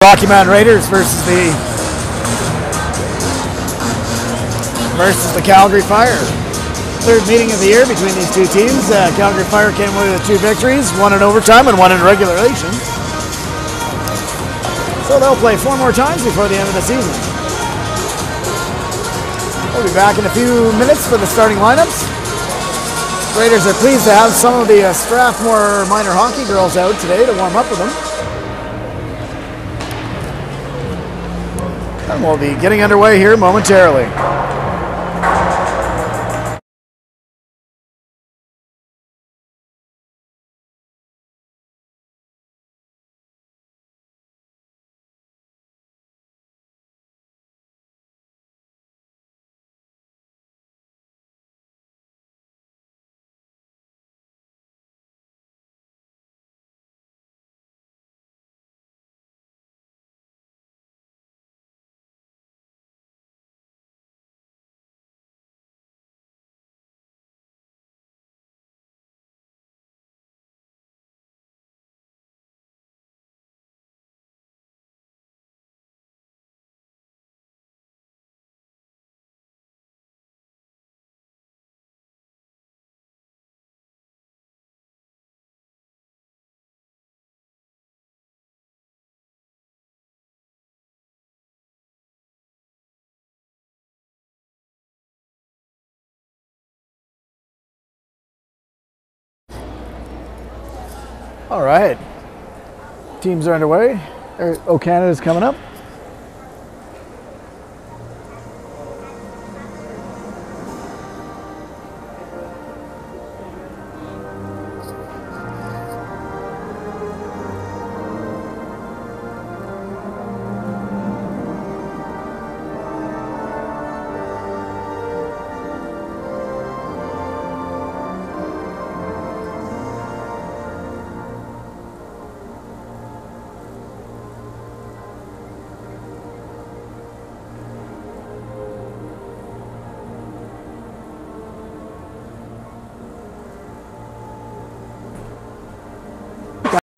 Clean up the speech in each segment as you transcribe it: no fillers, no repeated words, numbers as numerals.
Rocky Mountain Raiders versus the Calgary Fire. Third meeting of the year between these two teams. Calgary Fire came away with 2 victories, one in overtime and one in regulation. So they'll play 4 more times before the end of the season. We'll be back in a few minutes for the starting lineups. Raiders are pleased to have some of the Strathmore minor hockey girls out today to warm up with them. And we'll be getting underway here momentarily. All right, teams are underway. Canada's coming up.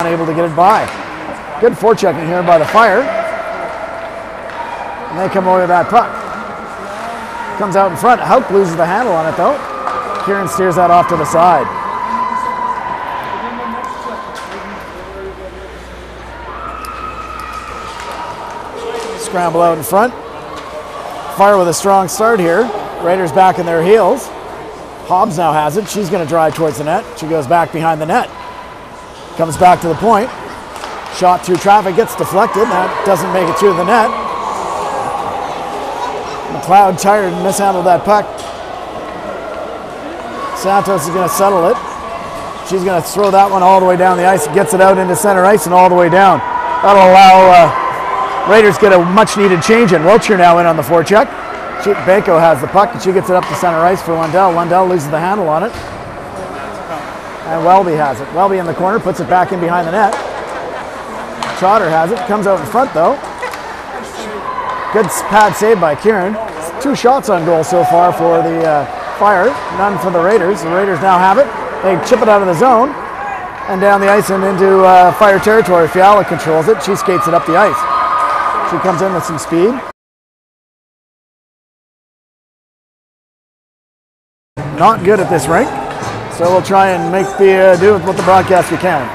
Able to get it by. Good forechecking here by the Fire. And they come away with that puck. Comes out in front. Houck loses the handle on it though. Kieran steers that off to the side. Scramble out in front. Fire with a strong start here. Raiders back in their heels. Hobbs now has it. She's going to drive towards the net. She goes back behind the net. Comes back to the point. Shot through traffic, gets deflected. That doesn't make it through the net. McLeod tired and mishandled that puck. Santos is going to settle it. She's going to throw that one all the way down the ice. Gets it out into center ice and all the way down. That'll allow Raiders get a much needed change in. Wiltshire now in on the forecheck. Bako has the puck and she gets it up to center ice for Lundell. Lundell loses the handle on it. And Welby has it. Welby in the corner, puts it back in behind the net. Trotter has it, comes out in front though. Good pad save by Kieran. 2 shots on goal so far for the Fire, none for the Raiders. The Raiders now have it. They chip it out of the zone and down the ice and into Fire territory. Fiala controls it. She skates it up the ice. She comes in with some speed. Not good at this rink. So we'll try and make do with what the broadcast we can.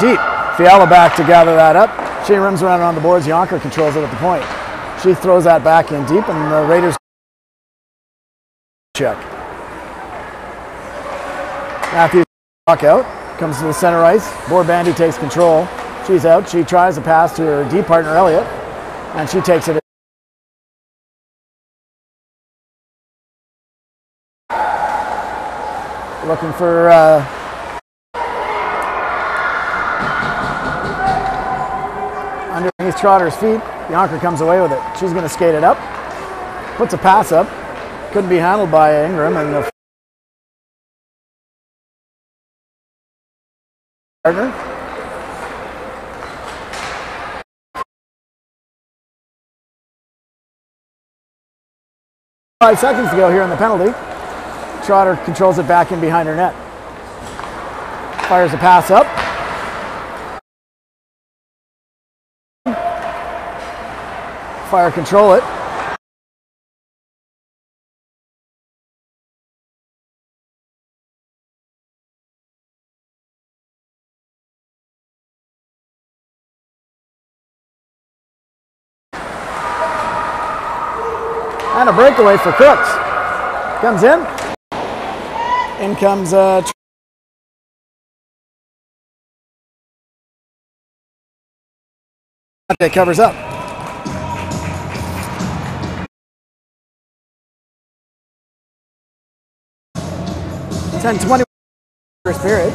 Deep. Fiala back to gather that up. She runs around on the boards. Yonker controls it at the point. She throws that back in deep and the Raiders check. Matthews walk out. Comes to the center ice. Board Bandy takes control. She's out. She tries to pass to her D partner Elliott and she takes it. Looking for underneath Trotter's feet. Yonker comes away with it. She's going to skate it up. puts a pass up. Couldn't be handled by Ingram and the partner. Five seconds to go here in the penalty. Trotter controls it back in behind her net. Fires a pass up. Fire control it. And a breakaway for Crooks. Comes in. In comes that covers up. (10:20) first period.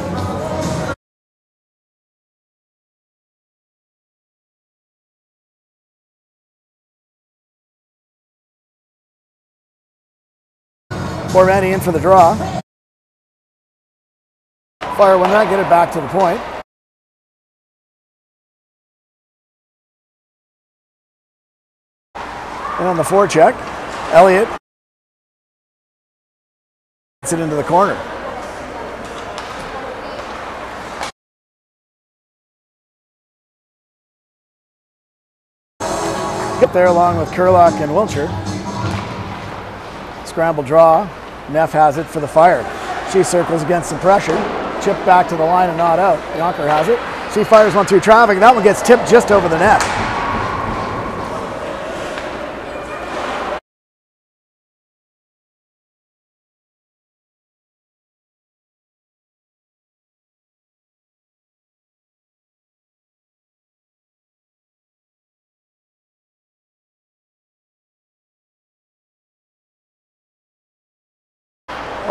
Bormandy in for the draw. Fire when that, get it back to the point. And on the forecheck, Elliott gets it into the corner. Get there along with Kurlock and Wiltshire. Scramble draw. Neff has it for the Fire. She circles against some pressure. Chip back to the line and not out. Yonker has it. She fires one through traffic. That one gets tipped just over the net.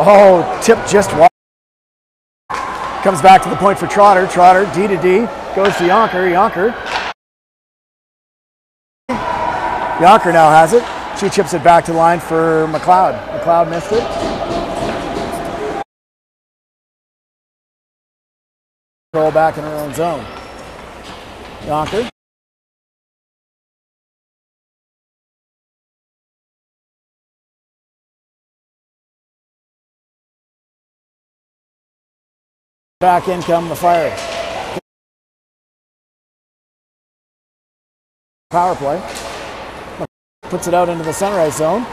Oh, tipped just wide. Comes back to the point for Trotter. Trotter, D to D, goes to Yonker. Yonker now has it. She chips it back to the line for McLeod. McLeod missed it. Roll back in her own zone. Yonker. Back in come the Fire. Power play. Puts it out into the center ice zone.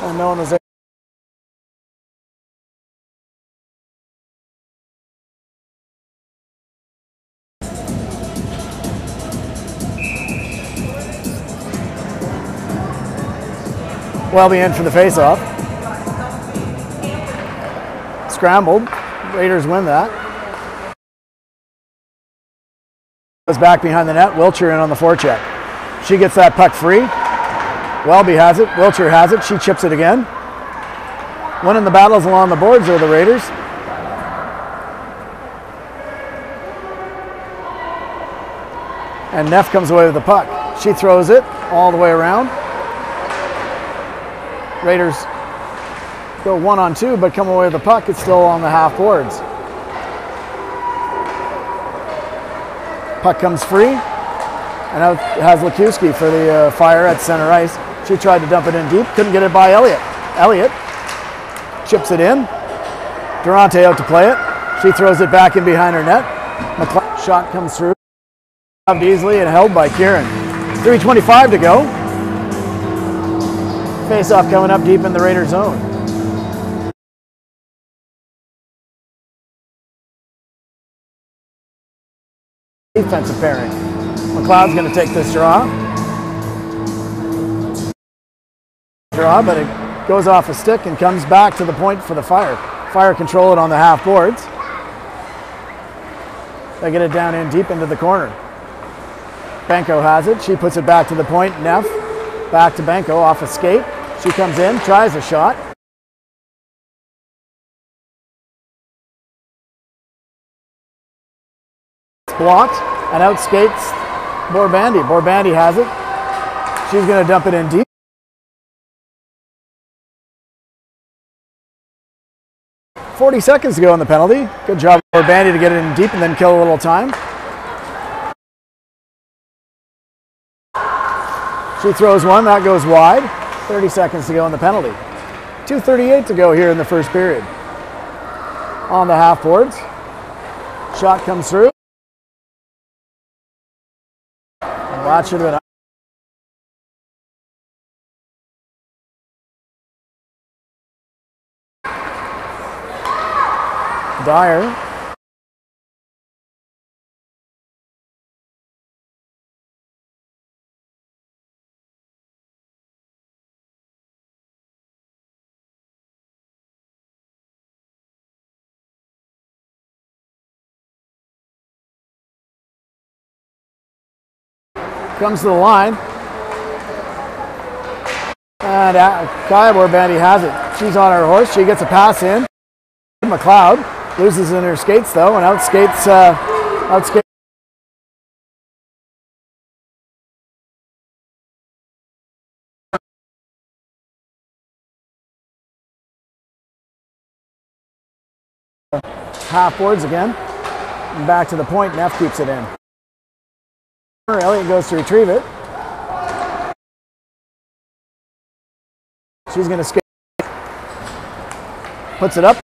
And no one was there. Welby in for the face-off. Scrambled. Raiders win that. Goes back behind the net. Wiltshire in on the forecheck. She gets that puck free. Welby has it. Wiltshire has it. She chips it again. Winning the battles along the boards are the Raiders. And Neff comes away with the puck. She throws it all the way around. Raiders go 1-on-2, but come away with the puck. It's still on the half boards. Puck comes free, and out has Lekuski for the Fire at center ice. She tried to dump it in deep, couldn't get it by Elliott. Elliott chips it in. Durante out to play it. She throws it back in behind her net. Shot comes through. Easily and held by Kieran. 3:25 to go. Face-off coming up deep in the Raider zone. Defensive pairing. McLeod's going to take this draw, but it goes off a stick and comes back to the point for the Fire. Fire control it on the half boards. They get it down in deep into the corner. Benko has it. She puts it back to the point. Neff back to Benko off a skate. She comes in, tries a shot. Blocked and out skates Borbandy. Borbandy has it. She's going to dump it in deep. 40 seconds to go on the penalty. Good job for Bandy to get it in deep and then kill a little time. She throws one, that goes wide. 30 seconds to go on the penalty. 2:38 to go here in the first period. On the half boards. Shot comes through. That should have been. Dyer. Comes to the line. And Kaya Bandy has it. She's on her horse. She gets a pass in. McLeod loses in her skates though and outskates half boards again. And back to the point. Neff keeps it in. Elliott goes to retrieve it. She's going to skate. Puts it up.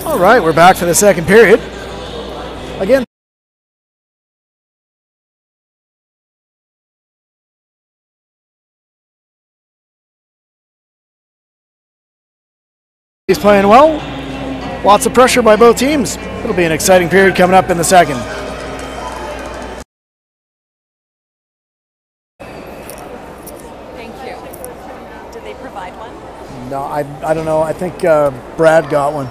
All right, we're back for the second period. Again, he's playing well. Lots of pressure by both teams. It'll be an exciting period coming up in the second. Thank you. Did they provide one? No, I don't know. I think Brad got one.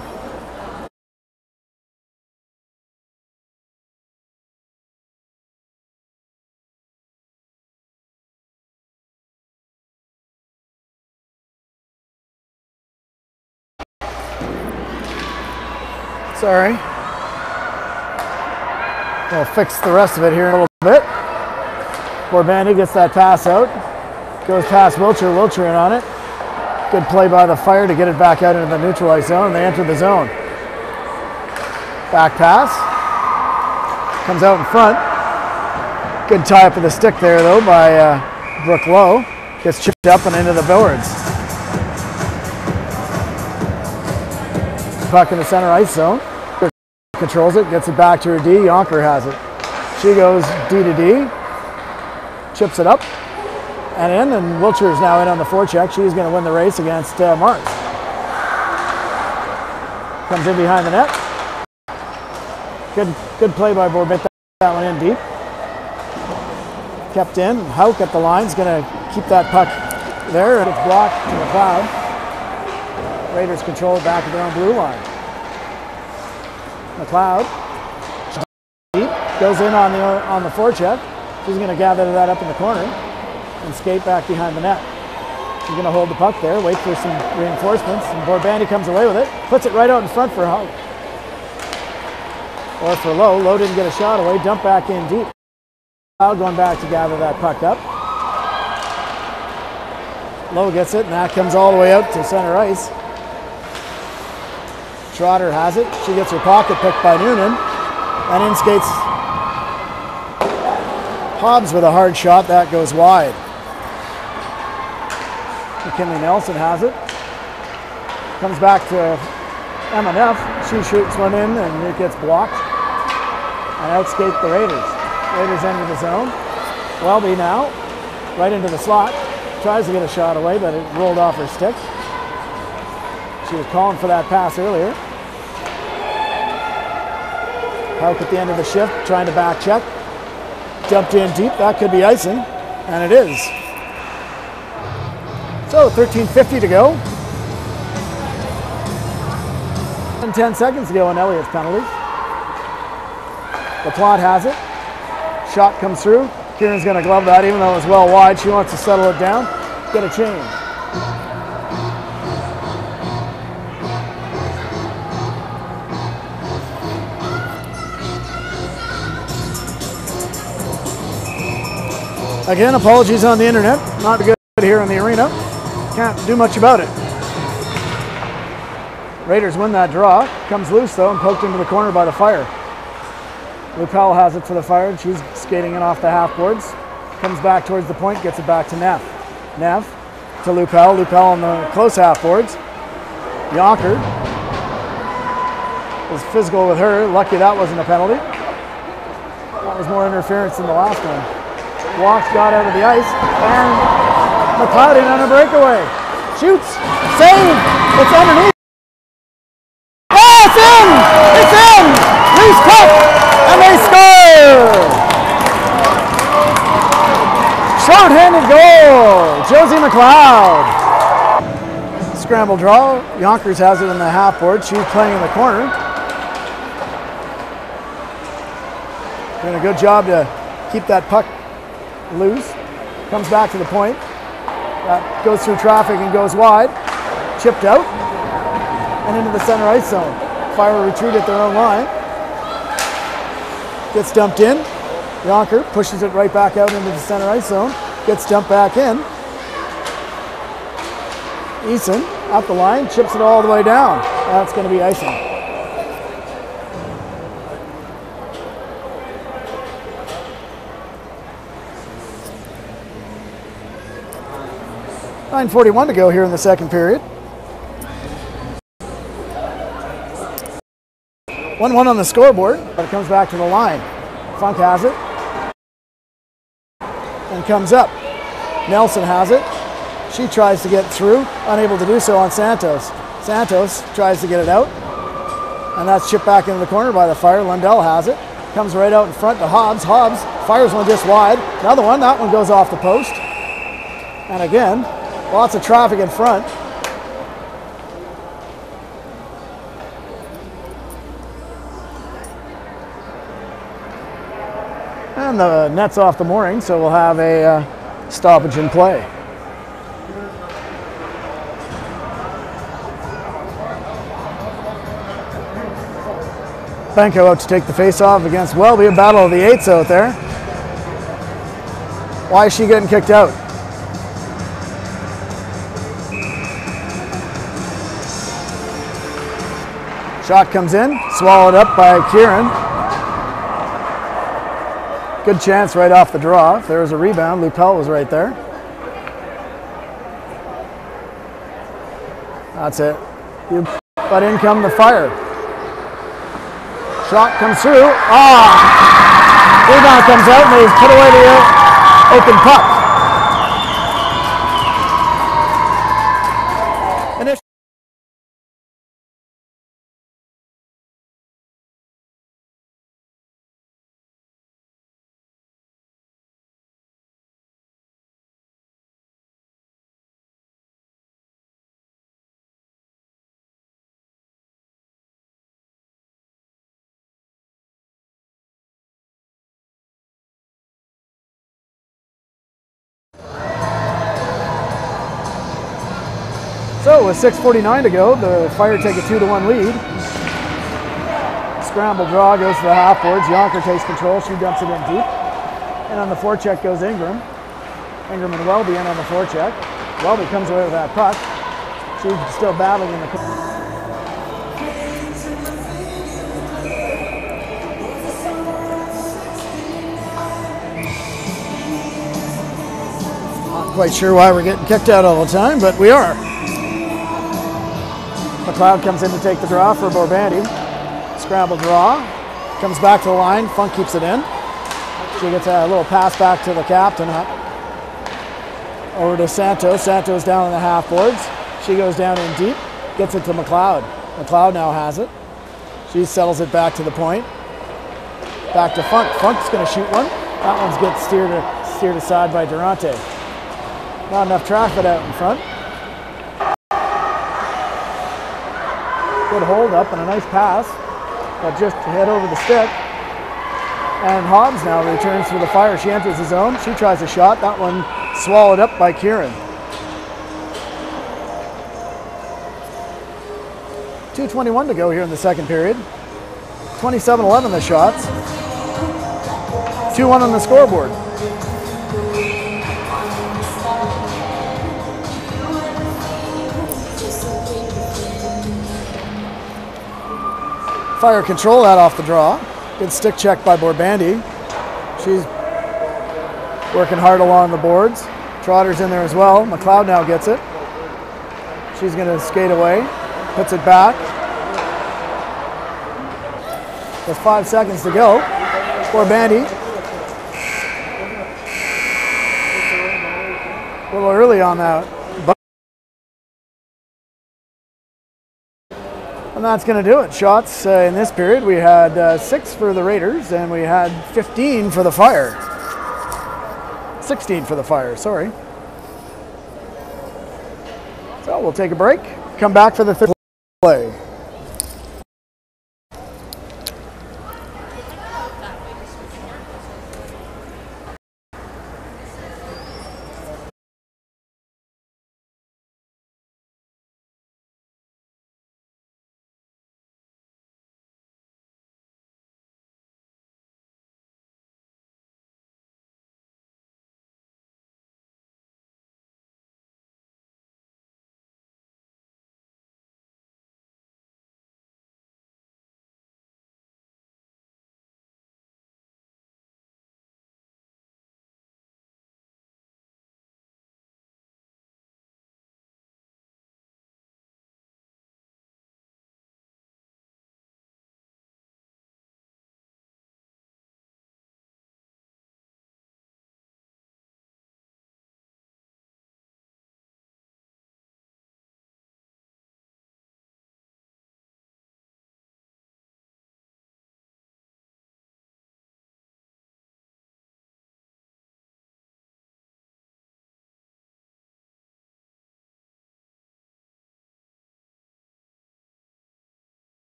Sorry. We'll fix the rest of it here in a little bit. Borbandi gets that pass out. Goes past Wilcher. Wilcher in on it. Good play by the Fire to get it back out into the neutralized zone. They enter the zone. Back pass. Comes out in front. Good tie up of the stick there though by Brooke Lowe. Gets chipped up and into the boards. Puck in the center ice zone. Controls it, gets it back to her D. Yonker has it. She goes D to D. Chips it up and in, and Wilcher is now in on the forecheck. She's going to win the race against Marks. Comes in behind the net. Good play by Borbett. That one in deep. Kept in. Hauk at the line is going to keep that puck there. It's blocked to the cloud. Raiders control it back at their own blue line. McLeod deep, goes in on the forecheck. She's going to gather that up in the corner and skate back behind the net. She's going to hold the puck there, wait for some reinforcements, and Borbandi comes away with it, puts it right out in front for Hauk. Or for Lowe. Lowe didn't get a shot away, dump back in deep. McLeod going back to gather that puck up. Lowe gets it, and that comes all the way out to center ice. Trotter has it. She gets her pocket picked by Noonan. And in skates Hobbs with a hard shot. That goes wide. McKinley Nelson has it. Comes back to Emma Neff. She shoots one in and it gets blocked. And outskate the Raiders. Raiders enter the zone. Welby now. Right into the slot. Tries to get a shot away, but it rolled off her stick. She was calling for that pass earlier. Hauk at the end of the shift, trying to back check. Dumped in deep, that could be icing, and it is. So 13:50 to go. And 10 seconds to go on Elliott's penalty. The plot has it. Shot comes through. Kieran's going to glove that, even though it was well wide. She wants to settle it down, get a change. Again, apologies on the internet. Not good here in the arena. Can't do much about it. Raiders win that draw. Comes loose though and poked into the corner by the Fire. Lupel has it for the Fire and she's skating in off the half boards. Comes back towards the point, gets it back to Neff. Neff to Lupel. Lupel on the close half boards. Yonker was physical with her. Lucky that wasn't a penalty. That was more interference than the last one. Walks, got out of the ice, and McLeod in on a breakaway. Shoots, save, it's underneath. Oh, it's in! It's in! Loose puck, and they score! Short-handed goal, Josie McLeod. Scramble draw, Yonkers has it in the half board. She's playing in the corner. Doing a good job to keep that puck loose. Comes back to the point. That goes through traffic and goes wide. Chipped out and into the center ice zone. Fire retreat at their own line. Gets dumped in. Yonker pushes it right back out into the center ice zone. Gets dumped back in. Eason up the line, chips it all the way down. That's going to be icing. .9:41 to go here in the second period. 1-1 on the scoreboard, but it comes back to the line. Funk has it. And comes up. Nelson has it. She tries to get through, unable to do so on Santos. Santos tries to get it out. And that's chipped back into the corner by the Fire. Lundell has it. Comes right out in front to Hobbs. Hobbs fires one just wide. Another one. That one goes off the post. And again, lots of traffic in front. And the net's off the mooring, so we'll have a stoppage in play. Benko out to take the face-off against Welby. A battle of the eights out there. Why is she getting kicked out? Shot comes in, swallowed up by Kieran. Good chance right off the draw. If there was a rebound, Lupel was right there. That's it. But in come the Fire. Shot comes through. Rebound comes out and they put away the open puck. So with 6:49 to go, the Fire take a 2-1 lead. Scramble draw goes to the half boards. Yonker takes control. She dumps it in deep. And on the forecheck goes Ingram. Ingram and Welby in on the forecheck. Welby comes away with that puck. She's still battling in the corner. Not quite sure why we're getting kicked out all the time, but we are. McLeod comes in to take the draw for Borbandy. Scramble draw. Comes back to the line. Funk keeps it in. She gets a little pass back to the captain. Over to Santos. Santos down in the half boards. She goes down in deep. Gets it to McLeod. McLeod now has it. She settles it back to the point. Back to Funk. Funk's going to shoot one. That one's gets steered aside by Durante. Not enough traffic out in front. Good hold up and a nice pass, but just head over the stick. And Hobbs now returns for the Fire. She enters the zone. She tries a shot. That one swallowed up by Kieran. 2:21 to go here in the second period. 27-11 the shots. 2-1 on the scoreboard. Fire control that off the draw. Good stick check by Borbandy. She's working hard along the boards. Trotter's in there as well. McLeod now gets it. She's going to skate away. Puts it back. With 5 seconds to go. Borbandy. A little early on that. And that's going to do it. Shots in this period, we had 6 for the Raiders and we had 15 for the Fire. 16 for the Fire, sorry. So we'll take a break, come back for the third play.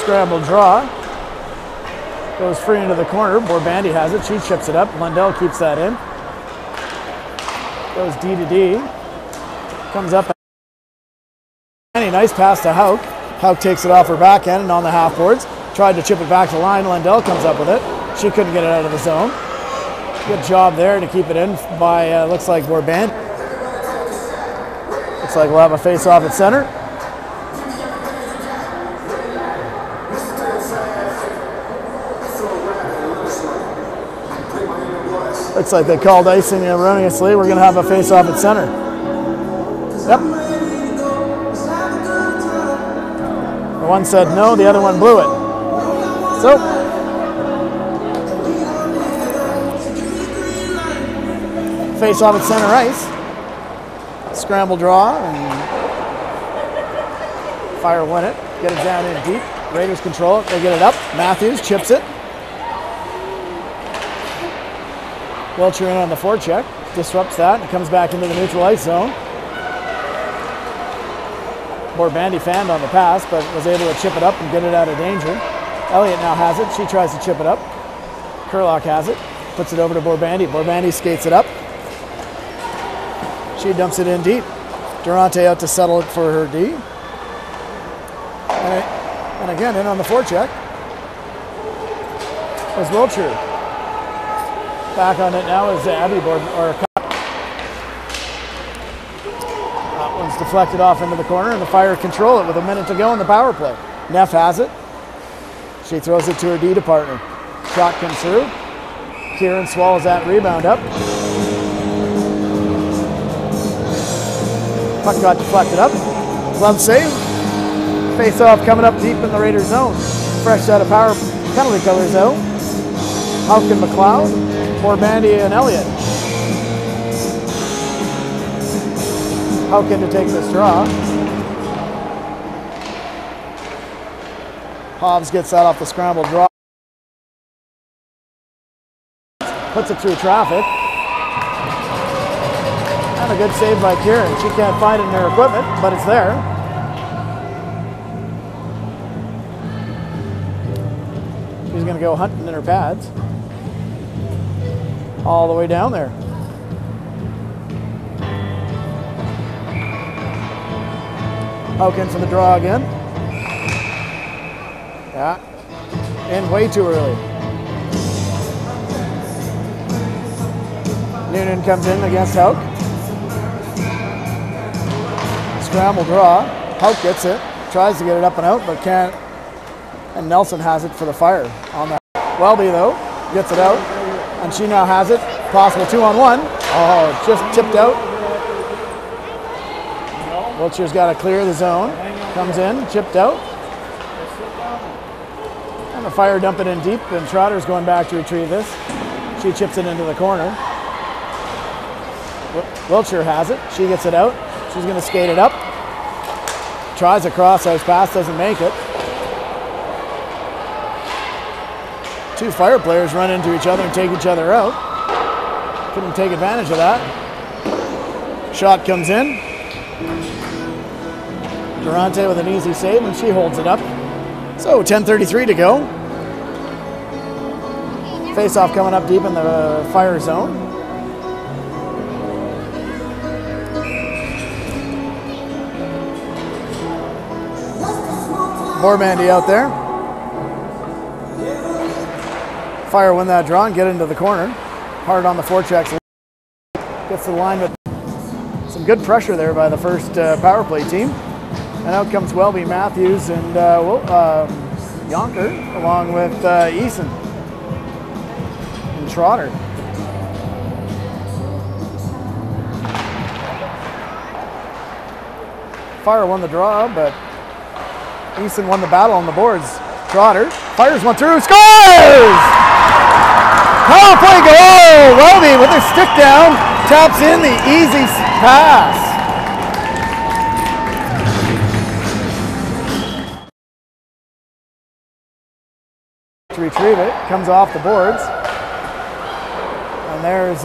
Scramble draw. Goes free into the corner. Borbandy has it. She chips it up. Lundell keeps that in. Goes D to D. Comes up. A nice pass to Hauk. Hauk takes it off her backhand and on the half boards. Tried to chip it back to line. Lundell comes up with it. She couldn't get it out of the zone. Good job there to keep it in by, looks like Borbandy. Looks like we'll have a face-off at center. Looks like they called icing erroneously. We're going to have a face-off at center. Yep. The one said no, the other one blew it. So, face-off at center ice. Scramble draw and Fire win it. Get it down in deep. Raiders control it. They get it up. Matthews chips it. Welcher in on the forecheck, disrupts that, and comes back into the neutral ice zone. Borbandy fanned on the pass, but was able to chip it up and get it out of danger. Elliott now has it. She tries to chip it up. Kurlock has it. Puts it over to Borbandy. Borbandy skates it up. She dumps it in deep. Durante out to settle it for her D. And again, in on the forecheck was Wiltshire. Back on it now is Abby That one's deflected off into the corner, and the Fire control it with a minute to go in the power play. Neff has it. She throws it to her D to partner. Shot comes through. Kieran swallows that rebound up. Puck got deflected up. Glove save. Face off coming up deep in the Raiders zone. Fresh set of power penalty colors out. Hauk and McLeod. Borbandy and Elliott. Hauk in to take this draw. Hobbs gets that off the scramble draw. Puts it through traffic. And a good save by Kieran. She can't find it in her equipment, but it's there. She's going to go hunting in her pads. All the way down there. Hauk in for the draw again. Yeah. In way too early. Noonan comes in against Hauk. Scramble draw. Hauk gets it. Tries to get it up and out, but can't. And Nelson has it for the Fire on that. Welby, though, gets it out. And she now has it. Possible 2-on-1. Oh, just tipped out. Wiltshire's got to clear the zone. Comes in, chipped out. And the Fire dump it in deep, and Trotter's going back to retrieve this. She chips it into the corner. Wiltshire has it. She gets it out. She's going to skate it up. Tries a cross-ice pass, doesn't make it. Two Fire players run into each other and take each other out. Couldn't take advantage of that. Shot comes in. Durante with an easy save, and she holds it up. So 10:33 to go. Face-off coming up deep in the Fire zone. Borbandy out there. Fire win that draw and get into the corner. Hard on the forechecks. Gets to the line with some good pressure there by the first power play team. And out comes Welby, Matthews, and Yonker, along with Eason and Trotter. Fire won the draw, but Eason won the battle on the boards. Trotter fires one through, scores! Power play goal! Welby with her stick down, taps in the easy pass. To retrieve it, comes off the boards. And there's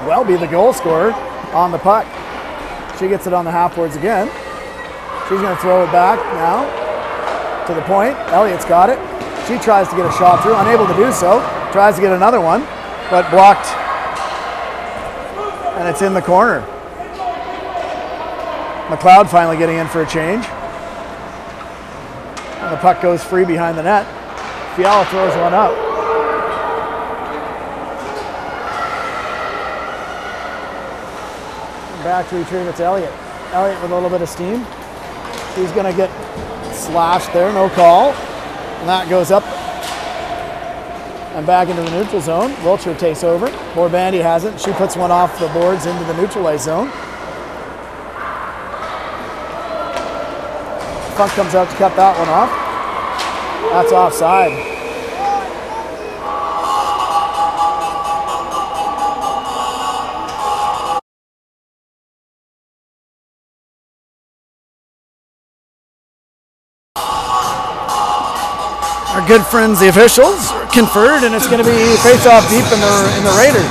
Welby, the goal scorer, on the puck. She gets it on the half boards again. She's going to throw it back now to the point. Elliott's got it. She tries to get a shot through, unable to do so. Tries to get another one, but blocked. And it's in the corner. McLeod finally getting in for a change. And the puck goes free behind the net. Fiala throws one up. Back to retrieve, it's Elliott. Elliott with a little bit of steam. He's going to get slashed there, no call. And that goes up and back into the neutral zone. Wiltshire takes over. Borbandi has it. She puts one off the boards into the neutral ice zone. Funk comes out to cut that one off. That's offside. Our good friends, the officials, conferred, and it's going to be face-off deep in the Raiders.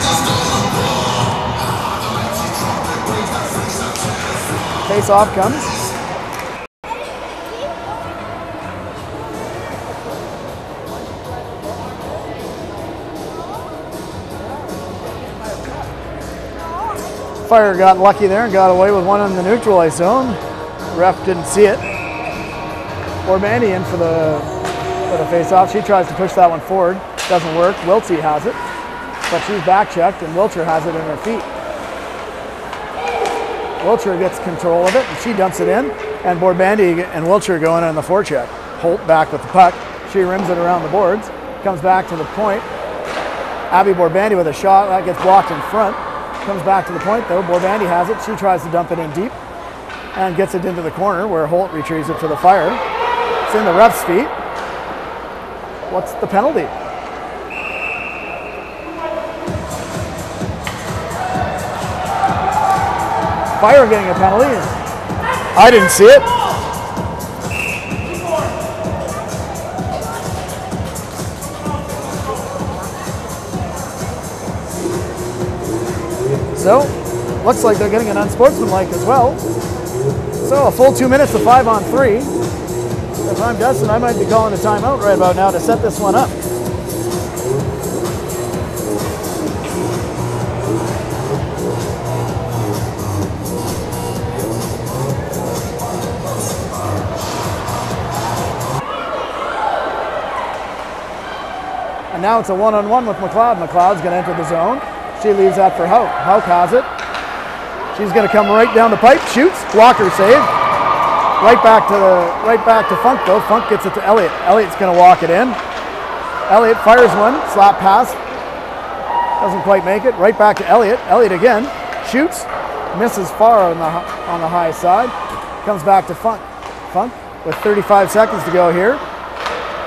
Face-off comes. Fire got lucky there and got away with one in the neutral ice zone. Ref didn't see it. Borbandi in for the face-off. She tries to push that one forward. Doesn't work. Wiltsey has it. But she's back-checked, and Wiltshire has it in her feet. Wiltshire gets control of it, and she dumps it in. And Borbandi and Wiltshire go in on the forecheck. Holt back with the puck. She rims it around the boards. Comes back to the point. Abby Borbandi with a shot. That gets blocked in front. Comes back to the point, though. Borbandi has it. She tries to dump it in deep. And gets it into the corner, where Holt retrieves it for the Fire. It's in the ref's feet. What's the penalty? Fire getting a penalty. I didn't see it. So, looks like they're getting an unsportsmanlike as well. So, a full 2 minutes to 5-on-3. If I'm Dustin, I might be calling a timeout right about now to set this one up. And now it's a one-on-one with McLeod. McLeod's going to enter the zone. She leaves that for Houck. Houck has it. She's going to come right down the pipe, shoots, blocker save. Right back to Funk though. Funk gets it to Elliott. Elliott's going to walk it in. Elliott fires one, slap pass. Doesn't quite make it. Right back to Elliott. Elliott again, shoots, misses far on the high side. Comes back to Funk. Funk with 35 seconds to go here.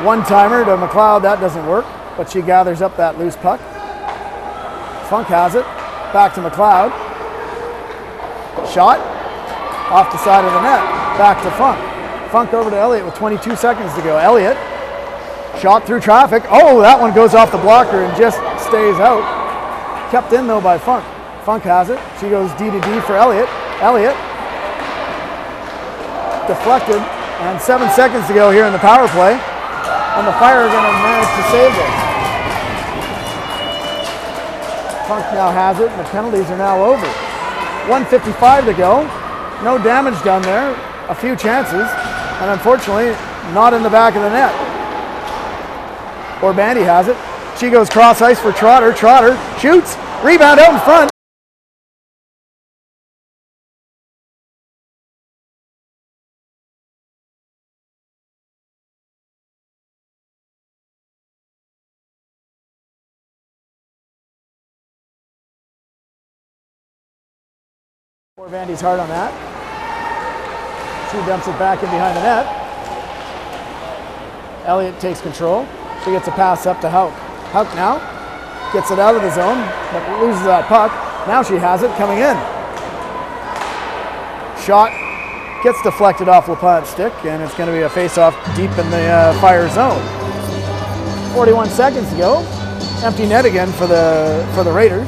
One-timer to McLeod, that doesn't work, but she gathers up that loose puck. Funk has it. Back to McLeod. Shot off the side of the net. Back to Funk. Funk over to Elliott with 22 seconds to go. Elliott, shot through traffic. Oh, that one goes off the blocker and just stays out. Kept in though by Funk. Funk has it. She goes D to D for Elliott. Elliott, deflected, and 7 seconds to go here in the power play. And the Fire are going to manage to save this. Funk now has it, and the penalties are now over. 1:55 to go. No damage done there. A few chances, and unfortunately, not in the back of the net. Borbandi has it. She goes cross ice for Trotter. Trotter shoots. Rebound out in front. Borbandi's hard on that. She dumps it back in behind the net. Elliott takes control. She gets a pass up to Houck. Houck now gets it out of the zone, but loses that puck. Now she has it coming in. Shot gets deflected off LaPlante's stick, and it's going to be a face-off deep in the Fire zone. 41 seconds to go. Empty net again for the Raiders.